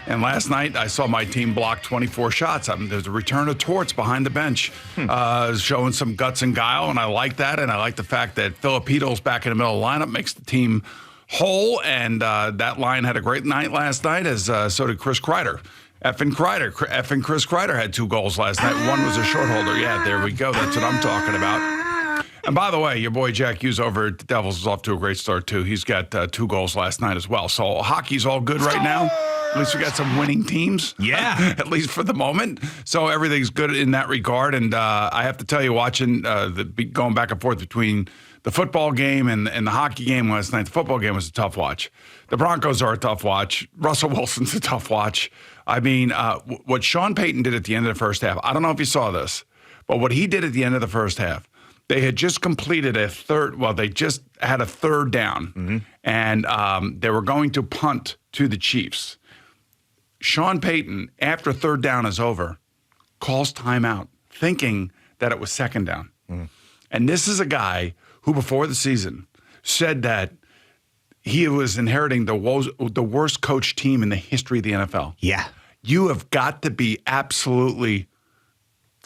And last night, I saw my team block 24 shots. There's a return of Torts behind the bench, showing some guts and guile, and I like that. And I like the fact that Filipito's back in the middle of the lineup, makes the team whole. And that line had a great night last night, as so did Chris Kreider. Effing Chris Kreider had 2 goals last night. One was a short holder. Yeah, there we go. That's what I'm talking about. And by the way, your boy Jack Hughes over at the Devils is off to a great start, too. He's got 2 goals last night as well. So hockey's all good right now. At least we got some winning teams. Yeah. At least for the moment. So everything's good in that regard. And I have to tell you, watching going back and forth between the football game and the hockey game last night, the football game was a tough watch. The Broncos are a tough watch. Russell Wilson's a tough watch. I mean, what Sean Payton did at the end of the first half, I don't know if you saw this, but what he did at the end of the first half, they had just completed they just had a third down, and they were going to punt to the Chiefs. Sean Payton, after third down is over, calls timeout, thinking that it was second down. And this is a guy who, before the season, said that he was inheriting the worst coach team in the history of the NFL. Yeah. You have got to be absolutely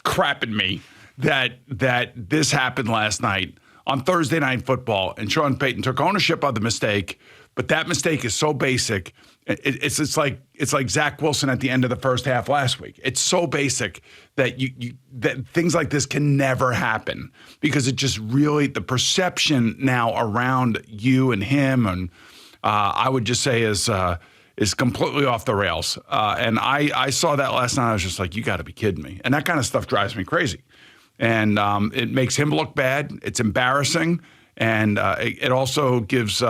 crapping me that this happened last night on Thursday Night Football, and Sean Payton took ownership of the mistake, but that mistake is so basic. It's like Zach Wilson at the end of the first half last week. It's so basic that that things like this can never happen, because it just really, the perception now around you and him, and I would just say is completely off the rails. And I saw that last night. I was just like, you got to be kidding me. And that kind of stuff drives me crazy. And it makes him look bad. It's embarrassing. And it also gives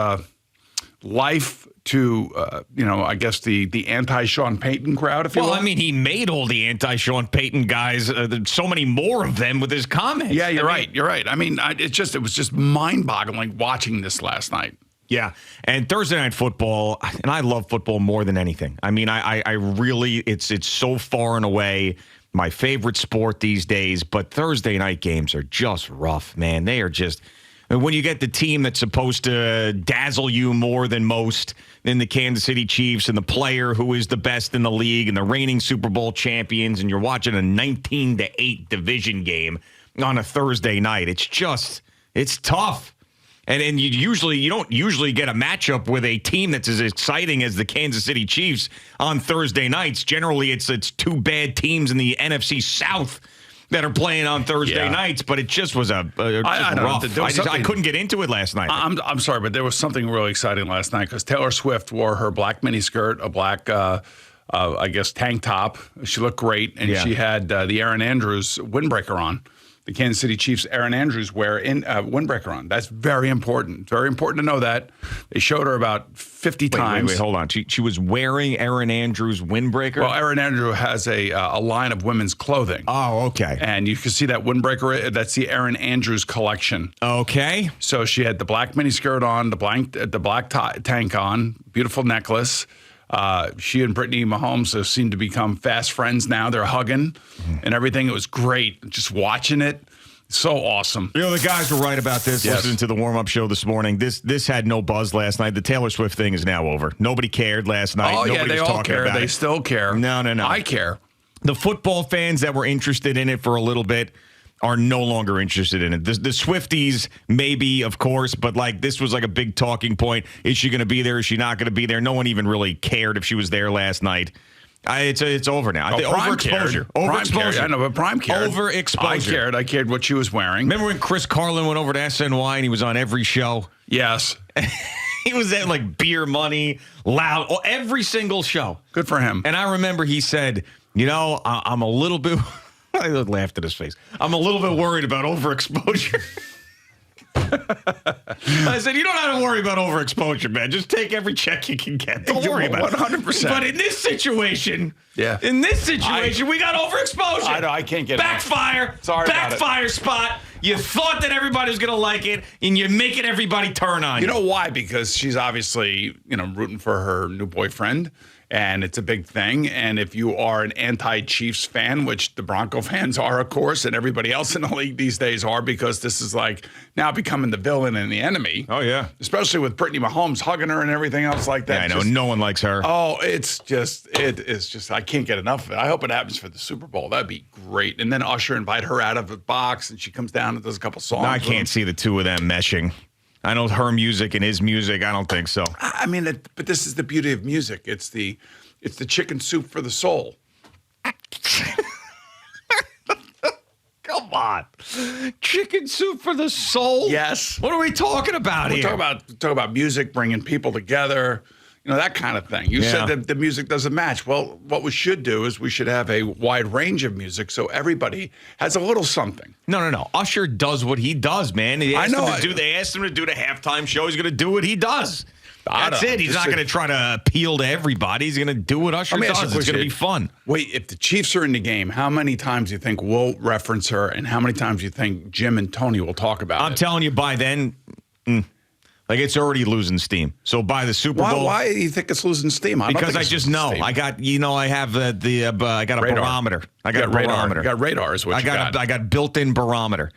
life to, I guess the anti-Sean Payton crowd, if you will. Well, I mean, he made all the anti-Sean Payton guys, so many more of them with his comments. Yeah, you're right. I mean, it was just mind-boggling watching this last night. Yeah, and Thursday Night Football, and I love football more than anything. I mean, I really, it's so far and away my favorite sport these days, but Thursday night games are just rough, man. They are just, when you get the team that's supposed to dazzle you more than most in the Kansas City Chiefs, and the player who is the best in the league and the reigning Super Bowl champions, and you're watching a 19-8 division game on a Thursday night, it's tough. And you don't usually get a matchup with a team that's as exciting as the Kansas City Chiefs on Thursday nights. Generally, it's 2 bad teams in the NFC South that are playing on Thursday nights, but it just was rough. I couldn't get into it last night. I'm sorry, but there was something really exciting last night, because Taylor Swift wore her black miniskirt, a black, I guess, tank top. She looked great, and she had the Aaron Andrews windbreaker on. The Kansas City Chiefs, Aaron Andrews, wear windbreaker on. That's very important. Very important to know that. They showed her about 50 times. Wait, hold on. She was wearing Aaron Andrews' windbreaker? Well, Aaron Andrews has a line of women's clothing. Oh, okay. And you can see that windbreaker. That's the Aaron Andrews collection. Okay. So she had the black miniskirt on, the black tank on, beautiful necklace. She and Brittany Mahomes have seemed to become fast friends now. They're hugging and everything. It was great. Just watching it. So awesome. You know, the guys were right about this. Yes. Listening to the warm-up show this morning. This had no buzz last night. The Taylor Swift thing is now over. Nobody cared last night. Oh, Nobody yeah, they was all talking care. about They it. still care. No. I care. The football fans that were interested in it for a little bit are no longer interested in it. The Swifties, maybe, of course, but this was a big talking point. Is she going to be there? Is she not going to be there? No one even really cared if she was there last night. It's over now. Overexposure. Overexposure. I know, but Prime cared. Overexposure. I cared what she was wearing. Remember when Chris Carlin went over to SNY and he was on every show? Yes. He was at Beer Money, Loud, every single show. Good for him. And I remember he said, I'm a little bit... I laughed at his face. I'm a little bit worried about overexposure. I said, you don't have to worry about overexposure, man. Just take every check you can get. Don't worry about 100%. it. But in this situation, we got overexposure. I know, I can't get Backfire. It. Sorry about it. Backfire spot. You thought that everybody was going to like it, and you're making everybody turn on you. You know why? Because she's obviously, rooting for her new boyfriend. And it's a big thing. And if you are an anti-Chiefs fan, which the Bronco fans are, of course, and everybody else in the league these days are, because this is like now becoming the villain and the enemy. Oh, yeah. Especially with Brittany Mahomes hugging her and everything else like that. Yeah, I know. No one likes her. Oh, it's just, I can't get enough of it. I hope it happens for the Super Bowl. That'd be great. And then Usher invite her out of the box and she comes down and does a couple songs. No, I can't see the two of them meshing. I know her music and his music. I don't think so. I mean, but this is the beauty of music. It's the chicken soup for the soul. Come on. Chicken soup for the soul? Yes. What are we talking about here? Talk about music, bringing people together, that kind of thing. You said that the music doesn't match. Well, what we should do is we should have a wide range of music so everybody has a little something. No. Usher does what he does, man. They asked him to do the halftime show. He's going to do what he does. That's it. He's not going to try to appeal to everybody. He's going to do what Usher does. It's going to be fun. Wait, if the Chiefs are in the game, how many times do you think we'll reference her, and how many times do you think Jim and Tony will talk about it? I'm telling you, by then, it's already losing steam. So by the Super Bowl, why do you think it's losing steam? Because I just know. I got, I have I got a radar. barometer. I got a barometer. You got radar is what you got. I got built-in barometer.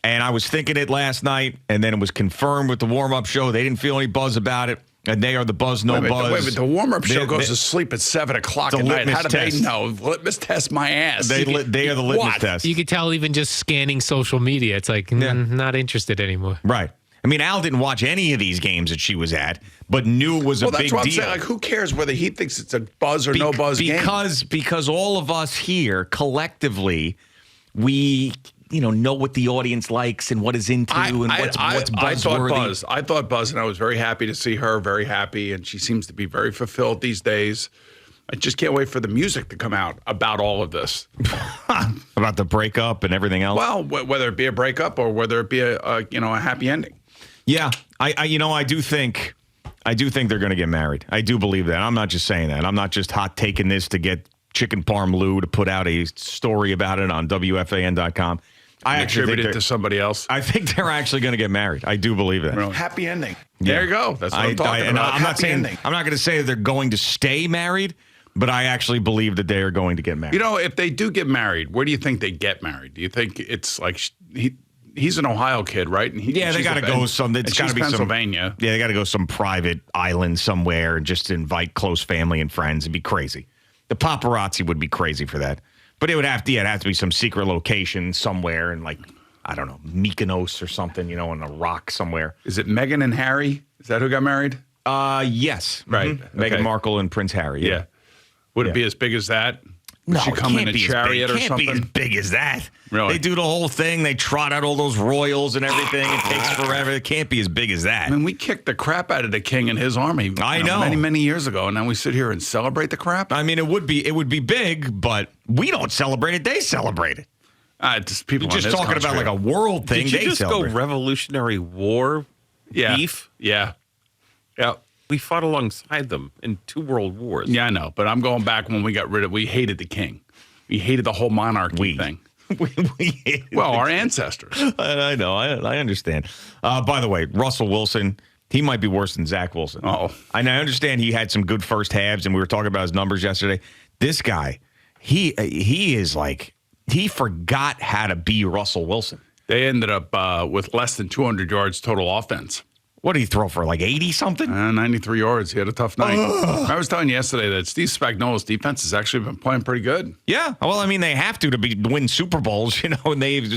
And I was thinking it last night, and then it was confirmed with the warm-up show. They didn't feel any buzz about it. And they are the buzz, no buzz. Wait, but the warm-up show goes to sleep at 7 o'clock at night. How do they know? Litmus test my ass. They are the litmus test. You could tell even just scanning social media. It's like, not interested anymore. Right. I mean, Al didn't watch any of these games that she was at, but knew it was a big deal. That's what I'm saying. Like, who cares whether he thinks it's a buzz or no buzz game? Because all of us here, collectively, we know what the audience likes and what is into and what's buzzworthy. I thought Buzz, and I was very happy to see her, very happy, and she seems to be very fulfilled these days. I just can't wait for the music to come out about all of this. About the breakup and everything else? Well, whether it be a breakup or whether it be a happy ending. Yeah, I do think they're going to get married. I do believe that. I'm not just saying that. I'm not just hot taking this to get Chicken Parm Lou to put out a story about it on WFAN.com. I attribute it to somebody else. I think they're actually going to get married. I do believe that. Really? Happy ending. Yeah. There you go. That's what I'm talking about. I'm not going to say they're going to stay married, but I actually believe that they are going to get married. If they do get married, where do you think they get married? Do you think it's like he's an Ohio kid, right? And they got to go some. It's got to be Pennsylvania. They got to go some private island somewhere and just invite close family and friends. It'd be crazy. The paparazzi would be crazy for that. But it would have to be some secret location somewhere in, like, I don't know, Mykonos or something, on a rock somewhere. Is it Meghan and Harry? Is that who got married? Yes. Right. Mm-hmm. Meghan Markle and Prince Harry. Yeah. Would it be as big as that? No, she come in a chariot or something? It can't be as big as that. Really? They do the whole thing. They trot out all those royals and everything. It takes forever. It can't be as big as that. I mean, we kicked the crap out of the king and his army. I know. Many, many years ago, and now we sit here and celebrate the crap. I mean, it would be big, but we don't celebrate it. They celebrate it. Just people. You're just talking about like a world thing. Did you just go Revolutionary War beef? Yeah. We fought alongside them in 2 world wars. Yeah, I know, but I'm going back when we hated the king. We hated the whole monarchy thing. Our ancestors. I know. I understand. By the way, Russell Wilson, he might be worse than Zach Wilson. Oh. I understand he had some good first halves, and we were talking about his numbers yesterday. This guy, he is like, he forgot how to be Russell Wilson. They ended up with less than 200 yards total offense. What did he throw for, like 80-something? 93 yards. He had a tough night. I was telling you yesterday that Steve Spagnuolo's defense has actually been playing pretty good. Yeah. Well, I mean, they have to win Super Bowls, and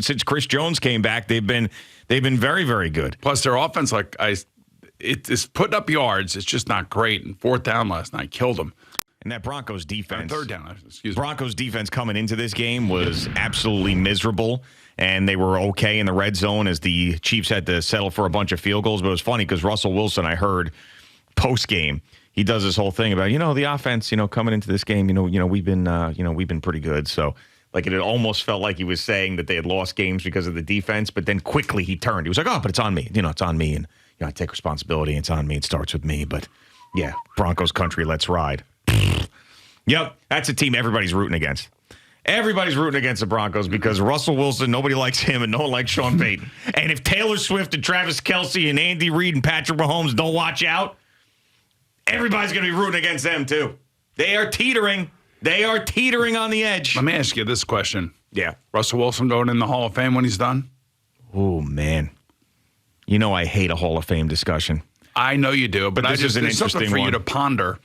since Chris Jones came back, they've been very, very good. Plus, their offense, it's putting up yards. It's just not great. And 4th down last night killed them. And that Broncos defense. 3rd down, excuse me. Broncos defense coming into this game was absolutely miserable. And they were okay in the red zone as the Chiefs had to settle for a bunch of field goals. But it was funny because Russell Wilson, I heard post game, he does this whole thing about the offense, coming into this game, we've been pretty good. So like it almost felt like he was saying that they had lost games because of the defense. But then quickly he turned. He was like, "Oh, but it's on me. It's on me, and I take responsibility. It's on me. It starts with me." But yeah, Broncos country, let's ride. Yep, that's a team everybody's rooting against. Everybody's rooting against the Broncos because Russell Wilson, nobody likes him, and no one likes Sean Payton. And if Taylor Swift and Travis Kelce and Andy Reid and Patrick Mahomes don't watch out, everybody's going to be rooting against them too. They are teetering. They are teetering on the edge. Let me ask you this question. Yeah. Russell Wilson going in the Hall of Fame when he's done? Oh, man. You know I hate a Hall of Fame discussion. I know you do, but this is an there's something interesting for you one. to ponder.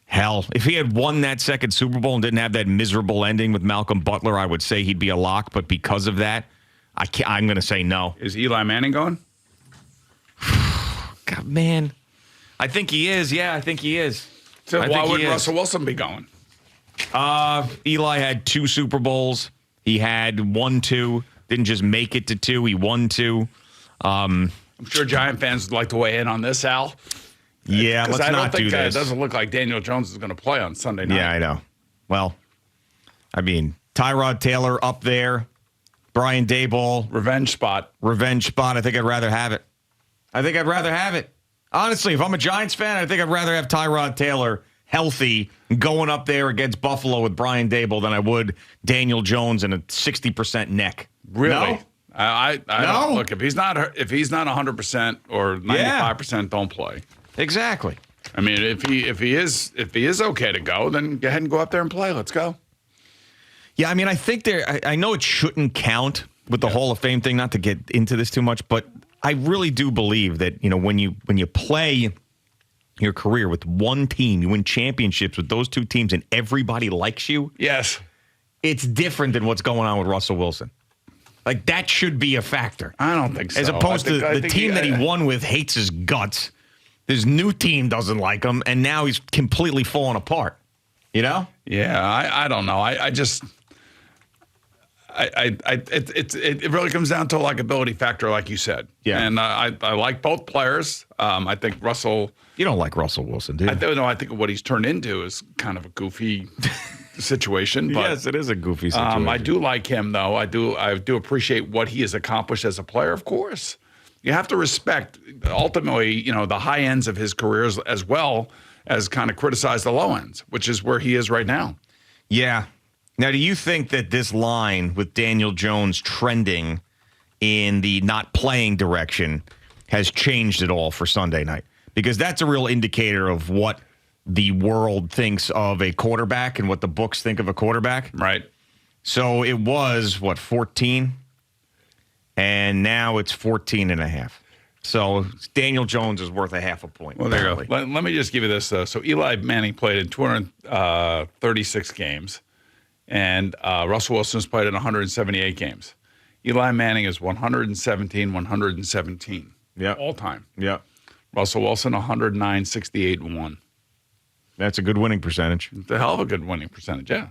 Hell, if he had won that second Super Bowl and didn't have that miserable ending with Malcolm Butler, I would say he'd be a lock. But because of that, I'm going to say no. Is Eli Manning going? God, man. I think he is. Yeah, I think he is. So I why think he would is. Russell Wilson be going? Eli had 2 Super Bowls. He had 1-2. Didn't just make it to 2. He won 2. I'm sure Giant fans would like to weigh in on this, Al. Yeah, let's not do this. It doesn't look like Daniel Jones is going to play on Sunday night. Yeah, I know. Well, I mean, Tyrod Taylor up there. Brian Daboll. Revenge spot. I think I'd rather have it. Honestly, if I'm a Giants fan, I think I'd rather have Tyrod Taylor healthy going up there against Buffalo with Brian Daboll than I would Daniel Jones and a 60% neck. Really? No? I don't. Look, if he's not 100% or 95%, don't play. Exactly. I mean, if he is okay to go, then go ahead and go up there and play. Let's go. Yeah, I mean, I think I know it shouldn't count with the Hall of Fame thing, not to get into this too much, but I really do believe that, when you play your career with one team, you win championships with those 2 teams and everybody likes you. Yes. It's different than what's going on with Russell Wilson. Like, that should be a factor. I don't think so. As opposed to the team that he won with hates his guts. His new team doesn't like him, and now he's completely falling apart. You know? Yeah, I don't know. It really comes down to a likability factor, like you said. Yeah. And I like both players. I think Russell. You don't like Russell Wilson, do you? I think what he's turned into is kind of a goofy situation. But, yes, it is a goofy situation. I do like him, though. I do appreciate what he has accomplished as a player, of course. You have to respect, ultimately, the high ends of his career as well as kind of criticize the low ends, which is where he is right now. Yeah. Now, do you think that this line with Daniel Jones trending in the not playing direction has changed at all for Sunday night? Because that's a real indicator of what the world thinks of a quarterback and what the books think of a quarterback. Right. So it was, 14? And now it's 14.5. So Daniel Jones is worth a half a point. Well, there you go. Let me just give you this, though. So Eli Manning played in 236 games, and Russell Wilson's played in 178 games. Eli Manning is 117. Yeah. All time. Yeah. Russell Wilson, 109, 68, and 1. That's a good winning percentage. It's a hell of a good winning percentage, yeah.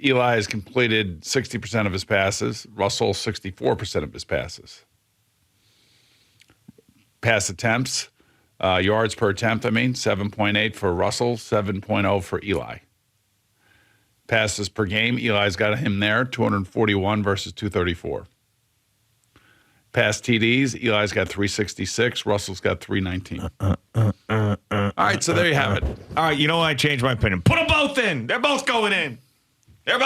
Eli has completed 60% of his passes. Russell, 64% of his passes. Pass attempts, yards per attempt, 7.8 for Russell, 7.0 for Eli. Passes per game, Eli's got him there, 241 versus 234. Pass TDs, Eli's got 366, Russell's got 319. All right, so there you have it. All right, you know what? I changed my opinion. Put them both in. They're both going in. They're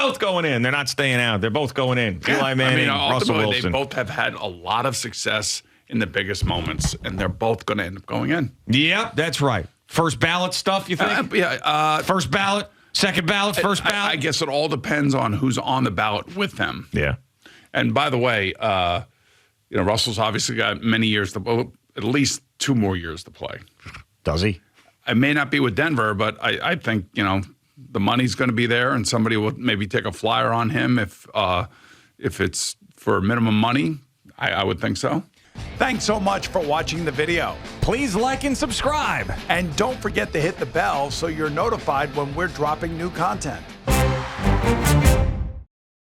not staying out. They're both going in. Eli Manning, Russell Wilson. They both have had a lot of success in the biggest moments, and they're both going to end up going in. Yep, that's right. First ballot stuff, you think? First ballot, second ballot, first ballot? I guess it all depends on who's on the ballot with them. Yeah. And by the way, Russell's obviously got many years at least 2 more years to play. Does he? It may not be with Denver, but I think, the money's going to be there, and somebody will maybe take a flyer on him if it's for minimum money. I would think so. Thanks so much for watching the video. Please like and subscribe. And don't forget to hit the bell so you're notified when we're dropping new content.